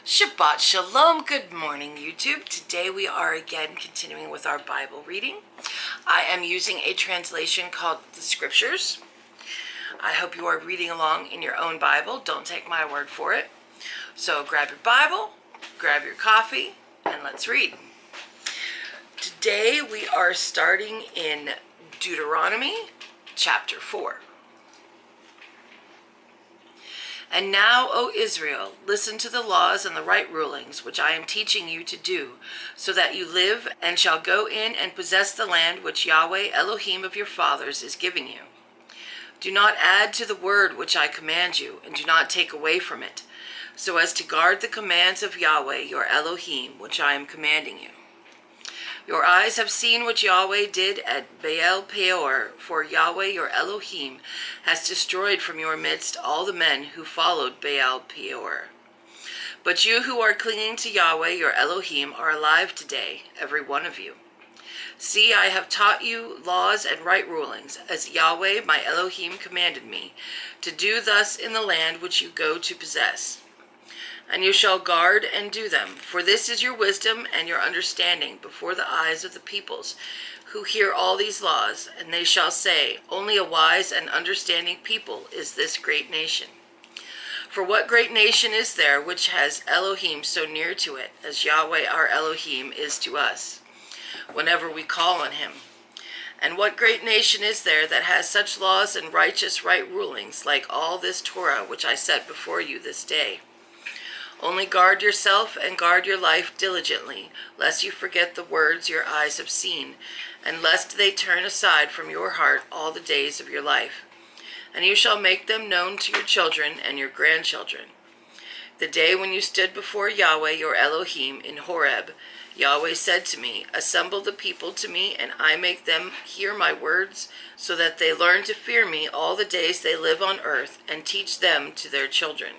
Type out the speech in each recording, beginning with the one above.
Shabbat Shalom. Good morning, YouTube. Today we are again continuing with our Bible reading. I am using a translation called the Scriptures. I hope you are reading along in your own Bible. Don't take my word for it. So grab your Bible, grab your coffee, and let's read. Today we are starting in Deuteronomy chapter 4. And now, O Israel, listen to the laws and the right rulings, which I am teaching you to do, so that you live and shall go in and possess the land which Yahweh Elohim of your fathers is giving you. Do not add to the word which I command you, and do not take away from it, so as to guard the commands of Yahweh your Elohim, which I am commanding you. Your eyes have seen what Yahweh did at Baal Peor, for Yahweh your Elohim has destroyed from your midst all the men who followed Baal Peor. But you who are clinging to Yahweh your Elohim are alive today, every one of you. See, I have taught you laws and right rulings, as Yahweh my Elohim commanded me, to do thus in the land which you go to possess. And you shall guard and do them, for this is your wisdom and your understanding before the eyes of the peoples, who hear all these laws, and they shall say, only a wise and understanding people is this great nation. For what great nation is there which has Elohim so near to it, as Yahweh our Elohim is to us, whenever we call on him? And what great nation is there that has such laws and righteous right rulings, like all this Torah which I set before you this day? Only guard yourself and guard your life diligently, lest you forget the words your eyes have seen, and lest they turn aside from your heart all the days of your life. And you shall make them known to your children and your grandchildren. The day when you stood before Yahweh your Elohim in Horeb, Yahweh said to me, assemble the people to me, and I make them hear my words, so that they learn to fear me all the days they live on earth, and teach them to their children.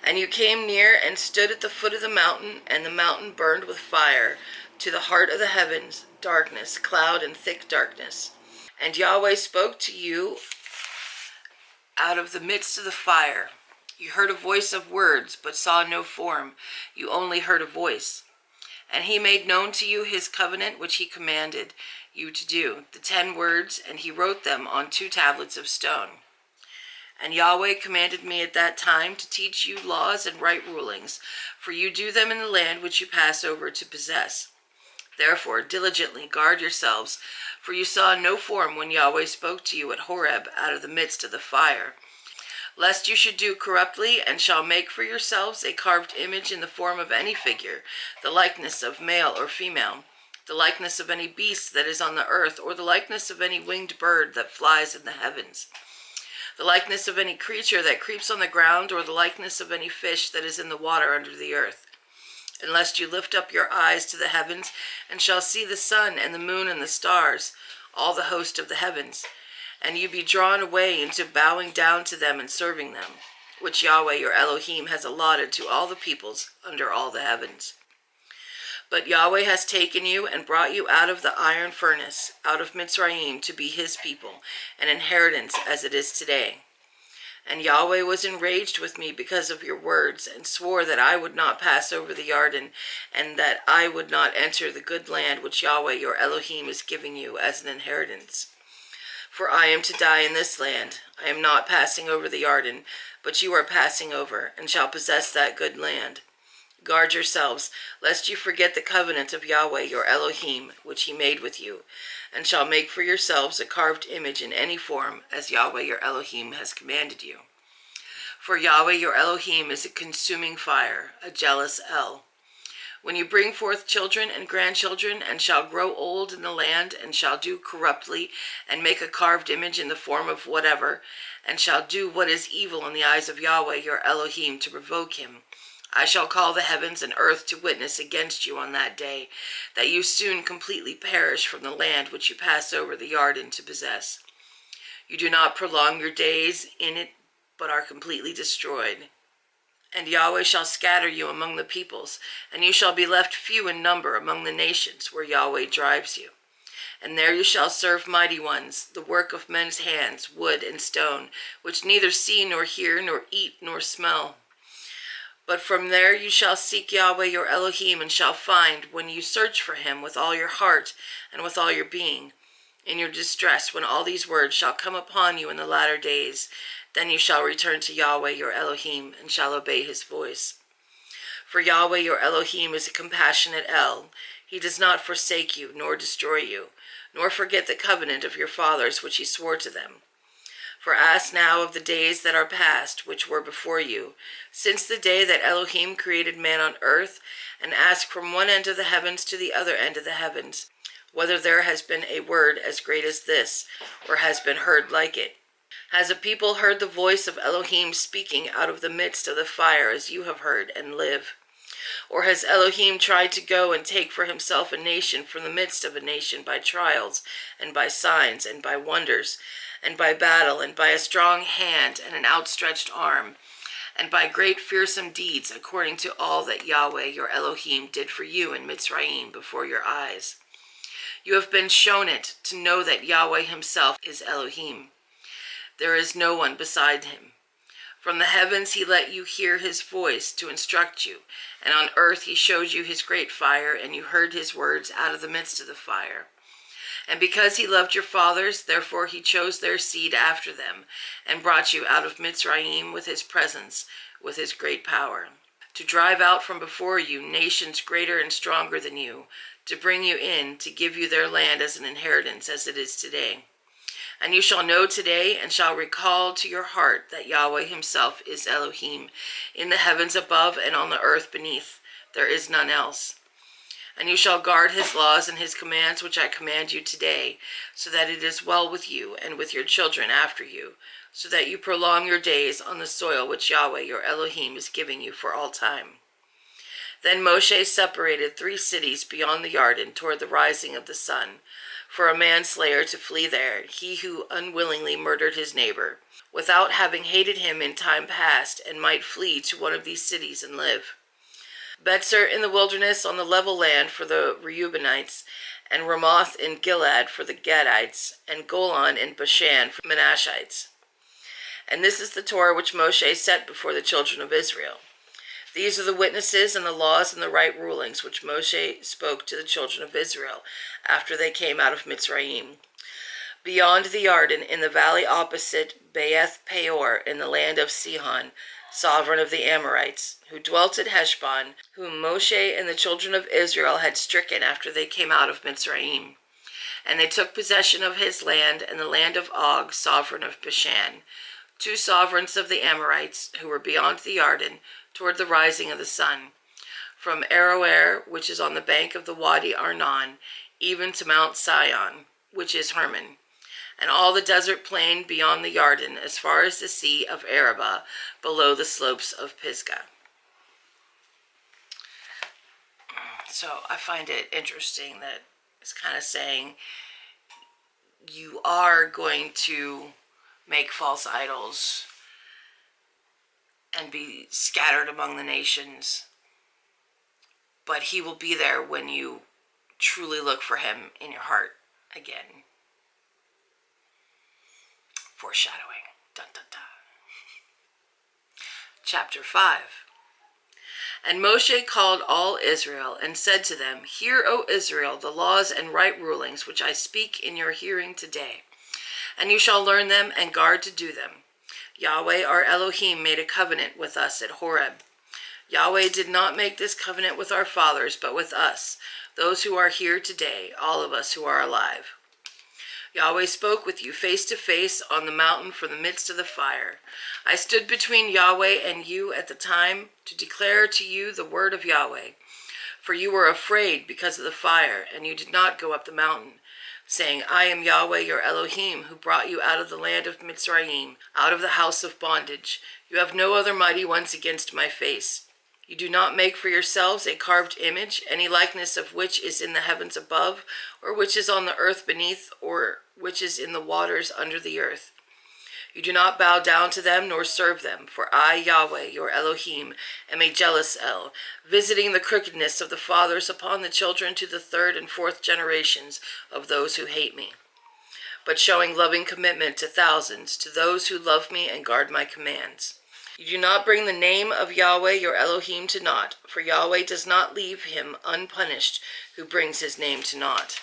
And you came near and stood at the foot of the mountain, and the mountain burned with fire to the heart of the heavens, darkness, cloud, and thick darkness. And Yahweh spoke to you out of the midst of the fire. You heard a voice of words, but saw no form. You only heard a voice. And he made known to you his covenant which he commanded you to do, the 10 words, and he wrote them on 2 tablets of stone. And Yahweh commanded me at that time to teach you laws and right rulings, for you do them in the land which you pass over to possess. Therefore, diligently guard yourselves, for you saw no form when Yahweh spoke to you at Horeb out of the midst of the fire, lest you should do corruptly, and shall make for yourselves a carved image in the form of any figure, the likeness of male or female, the likeness of any beast that is on the earth, or the likeness of any winged bird that flies in the heavens, the likeness of any creature that creeps on the ground, or the likeness of any fish that is in the water under the earth. Unless you lift up your eyes to the heavens, and shall see the sun and the moon and the stars, all the host of the heavens, and you be drawn away into bowing down to them and serving them, which Yahweh your Elohim has allotted to all the peoples under all the heavens. But Yahweh has taken you and brought you out of the iron furnace, out of Mitzrayim, to be his people, an inheritance as it is today. And Yahweh was enraged with me because of your words, and swore that I would not pass over the Jordan, and that I would not enter the good land which Yahweh your Elohim is giving you as an inheritance. For I am to die in this land. I am not passing over the Jordan, but you are passing over, and shall possess that good land. Guard yourselves, lest you forget the covenant of Yahweh your Elohim, which he made with you, and shall make for yourselves a carved image in any form, as Yahweh your Elohim has commanded you. For Yahweh your Elohim is a consuming fire, a jealous El. When you bring forth children and grandchildren, and shall grow old in the land, and shall do corruptly, and make a carved image in the form of whatever, and shall do what is evil in the eyes of Yahweh your Elohim to provoke him, I shall call the heavens and earth to witness against you on that day, that you soon completely perish from the land which you pass over the Jordan to possess. You do not prolong your days in it, but are completely destroyed. And Yahweh shall scatter you among the peoples, and you shall be left few in number among the nations where Yahweh drives you. And there you shall serve mighty ones, the work of men's hands, wood and stone, which neither see nor hear nor eat nor smell. But from there you shall seek Yahweh your Elohim, and shall find, when you search for him with all your heart and with all your being, in your distress, when all these words shall come upon you in the latter days, then you shall return to Yahweh your Elohim, and shall obey his voice. For Yahweh your Elohim is a compassionate El. He does not forsake you, nor destroy you, nor forget the covenant of your fathers which he swore to them. For ask now of the days that are past, which were before you, since the day that Elohim created man on earth, and ask from one end of the heavens to the other end of the heavens, whether there has been a word as great as this, or has been heard like it. Has a people heard the voice of Elohim speaking out of the midst of the fire, as you have heard, and live? Or has Elohim tried to go and take for himself a nation from the midst of a nation by trials, and by signs, and by wonders, and by battle, and by a strong hand and an outstretched arm, and by great fearsome deeds, according to all that Yahweh your Elohim did for you in Mitzrayim before your eyes? You have been shown it to know that Yahweh himself is Elohim. There is no one beside him. From the heavens he let you hear his voice to instruct you, and on earth he showed you his great fire, and you heard his words out of the midst of the fire. And because he loved your fathers, therefore he chose their seed after them, and brought you out of Mitzrayim with his presence, with his great power, to drive out from before you nations greater and stronger than you, to bring you in, to give you their land as an inheritance, as it is today. And you shall know today, and shall recall to your heart, that Yahweh himself is Elohim, in the heavens above and on the earth beneath. There is none else. And you shall guard his laws and his commands which I command you today, so that it is well with you and with your children after you, so that you prolong your days on the soil which Yahweh your Elohim is giving you for all time. Then Moshe separated 3 cities beyond the Jordan toward the rising of the sun, for a manslayer to flee there, he who unwillingly murdered his neighbor, without having hated him in time past, and might flee to one of these cities and live. Betzer in the wilderness on the level land for the Reubenites, and Ramoth in Gilead for the Gadites, and Golan in Bashan for the Menashites. And this is the Torah which Moshe set before the children of Israel. These are the witnesses and the laws and the right rulings which Moshe spoke to the children of Israel after they came out of Mitzrayim. Beyond the Jordan, in the valley opposite Baeth Peor, in the land of Sihon, sovereign of the Amorites, who dwelt at Heshbon, whom Moshe and the children of Israel had stricken after they came out of Mitzrayim. And they took possession of his land and the land of Og, sovereign of Bashan, 2 sovereigns of the Amorites, who were beyond the Jordan, toward the rising of the sun, from Aroer, which is on the bank of the Wadi Arnon, even to Mount Sion, which is Hermon, and all the desert plain beyond the Jordan, as far as the sea of Arabah, below the slopes of Pisgah. So I find it interesting that it's kind of saying you are going to make false idols and be scattered among the nations, but he will be there when you truly look for him in your heart again. Foreshadowing. Dun, dun, dun. Chapter 5. And Moshe called all Israel and said to them, Hear, O Israel, the laws and right rulings which I speak in your hearing today, and you shall learn them and guard to do them. Yahweh our Elohim made a covenant with us at Horeb. Yahweh did not make this covenant with our fathers, but with us, those who are here today, all of us who are alive. Yahweh spoke with you face to face on the mountain from the midst of the fire. I stood between Yahweh and you at the time to declare to you the word of Yahweh. For you were afraid because of the fire, and you did not go up the mountain, saying, I am Yahweh your Elohim, who brought you out of the land of Mitzrayim, out of the house of bondage. You have no other mighty ones against my face. You do not make for yourselves a carved image, any likeness of which is in the heavens above, or which is on the earth beneath, or which is in the waters under the earth. You do not bow down to them nor serve them, for I, Yahweh, your Elohim, am a jealous El, visiting the crookedness of the fathers upon the children to the 3rd and 4th generations of those who hate me, but showing loving commitment to thousands, to those who love me and guard my commands. You do not bring the name of Yahweh your Elohim to naught, for Yahweh does not leave him unpunished who brings his name to naught.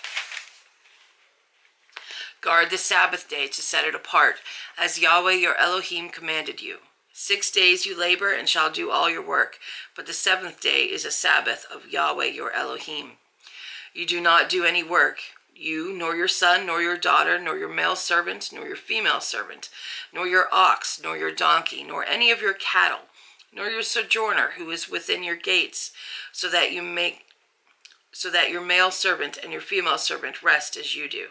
Guard the Sabbath day to set it apart, as Yahweh your Elohim commanded you. 6 days you labor and shall do all your work, but the seventh day is a Sabbath of Yahweh your Elohim. You do not do any work, you, nor your son, nor your daughter, nor your male servant, nor your female servant, nor your ox, nor your donkey, nor any of your cattle, nor your sojourner who is within your gates, so that your male servant and your female servant rest as you do.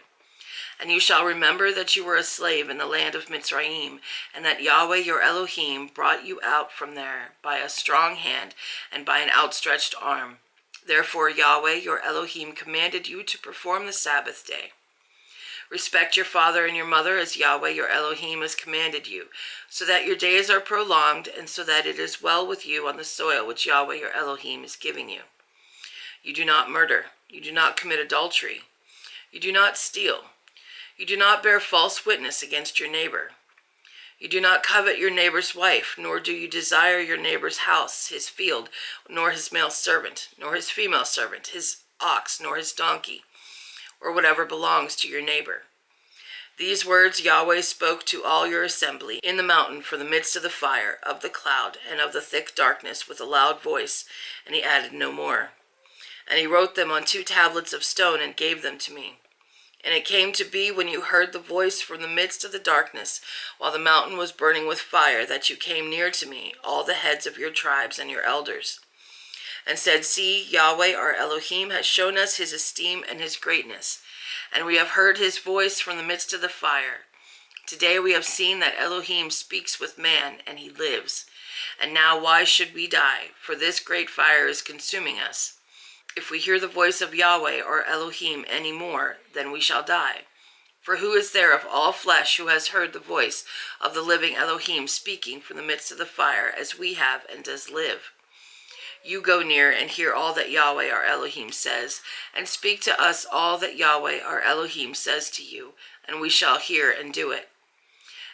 And you shall remember that you were a slave in the land of Mitzrayim, and that Yahweh your Elohim brought you out from there by a strong hand and by an outstretched arm. Therefore Yahweh your Elohim commanded you to perform the Sabbath day. Respect your father and your mother as Yahweh your Elohim has commanded you, so that your days are prolonged, and so that it is well with you on the soil which Yahweh your Elohim is giving you. You do not murder. You do not commit adultery. You do not steal. You do not bear false witness against your neighbor. You do not covet your neighbor's wife, nor do you desire your neighbor's house, his field, nor his male servant, nor his female servant, his ox, nor his donkey, or whatever belongs to your neighbor. These words Yahweh spoke to all your assembly in the mountain from the midst of the fire, of the cloud, and of the thick darkness with a loud voice, and he added no more. And he wrote them on 2 tablets of stone and gave them to me. And it came to be when you heard the voice from the midst of the darkness, while the mountain was burning with fire, that you came near to me, all the heads of your tribes and your elders, and said, See, Yahweh our Elohim has shown us his esteem and his greatness, and we have heard his voice from the midst of the fire. Today we have seen that Elohim speaks with man, and he lives. And now why should we die? For this great fire is consuming us. If we hear the voice of Yahweh or Elohim any more, then we shall die. For who is there of all flesh who has heard the voice of the living Elohim speaking from the midst of the fire, as we have, and does live? You go near and hear all that Yahweh our Elohim says, and speak to us all that Yahweh our Elohim says to you, and we shall hear and do it.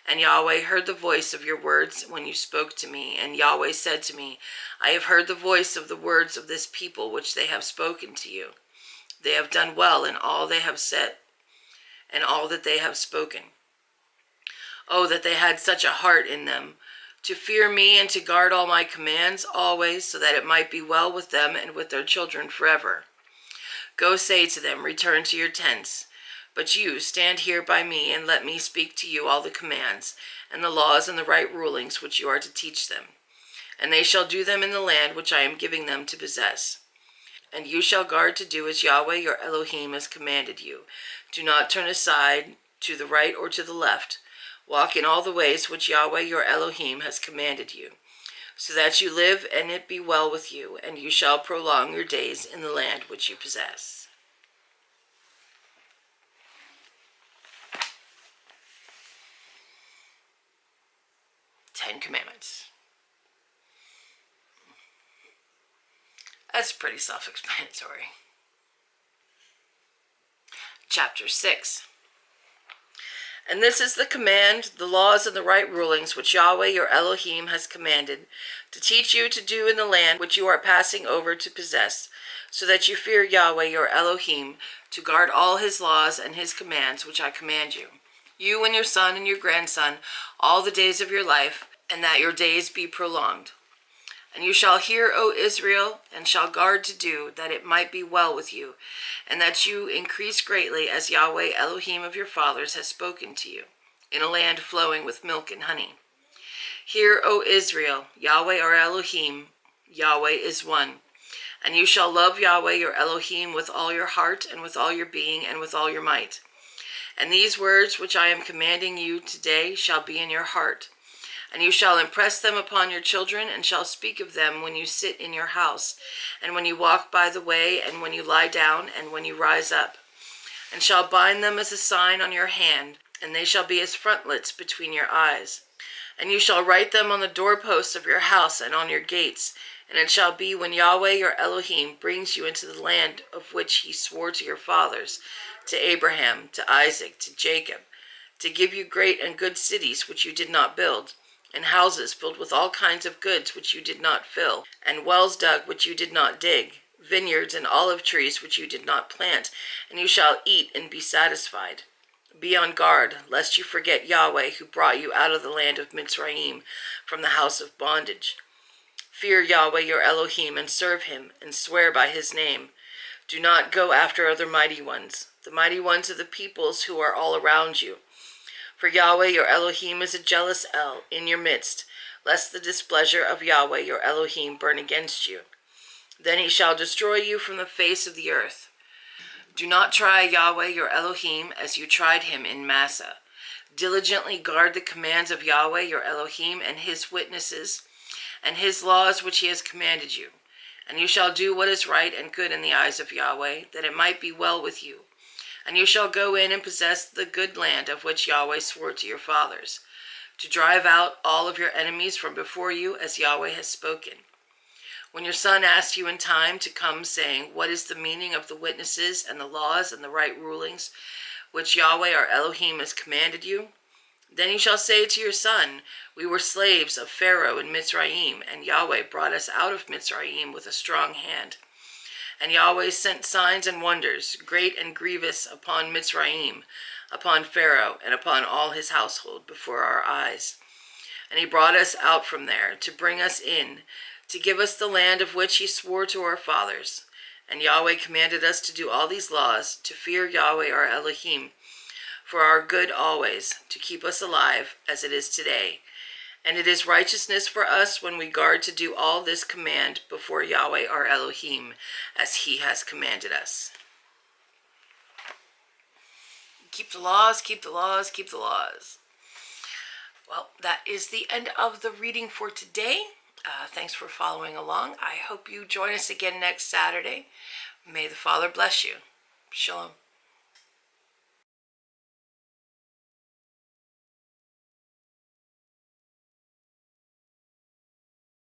And Yahweh heard the voice of your words when you spoke to me. And Yahweh said to me, I have heard the voice of the words of this people which they have spoken to you. They have done well in all they have said and all that they have spoken. Oh, that they had such a heart in them, to fear me and to guard all my commands always, so that it might be well with them and with their children forever. Go say to them, return to your tents. But you, stand here by me, and let me speak to you all the commands, and the laws and the right rulings which you are to teach them. And they shall do them in the land which I am giving them to possess. And you shall guard to do as Yahweh your Elohim has commanded you. Do not turn aside to the right or to the left. Walk in all the ways which Yahweh your Elohim has commanded you, so that you live and it be well with you, and you shall prolong your days in the land which you possess. 10 Commandments. That's pretty self-explanatory. Chapter 6. And this is the command, the laws, and the right rulings which Yahweh your Elohim has commanded to teach you to do in the land which you are passing over to possess, so that you fear Yahweh your Elohim, to guard all his laws and his commands which I command you, you and your son and your grandson, all the days of your life, and that your days be prolonged. And you shall hear, O Israel, and shall guard to do, that it might be well with you, and that you increase greatly, as Yahweh Elohim of your fathers has spoken to you, in a land flowing with milk and honey. Hear, O Israel, Yahweh our Elohim, Yahweh is one. And you shall love Yahweh your Elohim with all your heart, and with all your being, and with all your might. And these words which I am commanding you today shall be in your heart. And you shall impress them upon your children, and shall speak of them when you sit in your house, and when you walk by the way, and when you lie down, and when you rise up. And shall bind them as a sign on your hand, and they shall be as frontlets between your eyes. And you shall write them on the doorposts of your house and on your gates. And it shall be when Yahweh your Elohim brings you into the land of which he swore to your fathers, to Abraham, to Isaac, to Jacob, to give you great and good cities which you did not build, and houses filled with all kinds of goods which you did not fill, and wells dug which you did not dig, vineyards and olive trees which you did not plant, and you shall eat and be satisfied. Be on guard, lest you forget Yahweh, who brought you out of the land of Mitzrayim, from the house of bondage. Fear Yahweh your Elohim, and serve him, and swear by his name. Do not go after other mighty ones, the mighty ones of the peoples who are all around you. For Yahweh your Elohim is a jealous El in your midst, lest the displeasure of Yahweh your Elohim burn against you. Then he shall destroy you from the face of the earth. Do not try Yahweh your Elohim as you tried him in Massah. Diligently guard the commands of Yahweh your Elohim and his witnesses, and his laws which he has commanded you. And you shall do what is right and good in the eyes of Yahweh, that it might be well with you. And you shall go in and possess the good land of which Yahweh swore to your fathers, to drive out all of your enemies from before you, as Yahweh has spoken. When your son asks you in time to come, saying, what is the meaning of the witnesses and the laws and the right rulings which Yahweh our Elohim has commanded you? Then you shall say to your son, we were slaves of Pharaoh in Mitzrayim, and Yahweh brought us out of Mitzrayim with a strong hand. And Yahweh sent signs and wonders, great and grievous, upon Mitzrayim, upon Pharaoh, and upon all his household before our eyes. And he brought us out from there to bring us in, to give us the land of which he swore to our fathers. And Yahweh commanded us to do all these laws, to fear Yahweh our Elohim, for our good always, to keep us alive as it is today. And it is righteousness for us when we guard to do all this command before Yahweh our Elohim, as he has commanded us. Keep the laws, keep the laws, keep the laws. Well, that is the end of the reading for today. Thanks for following along. I hope you join us again next Saturday. May the Father bless you. Shalom.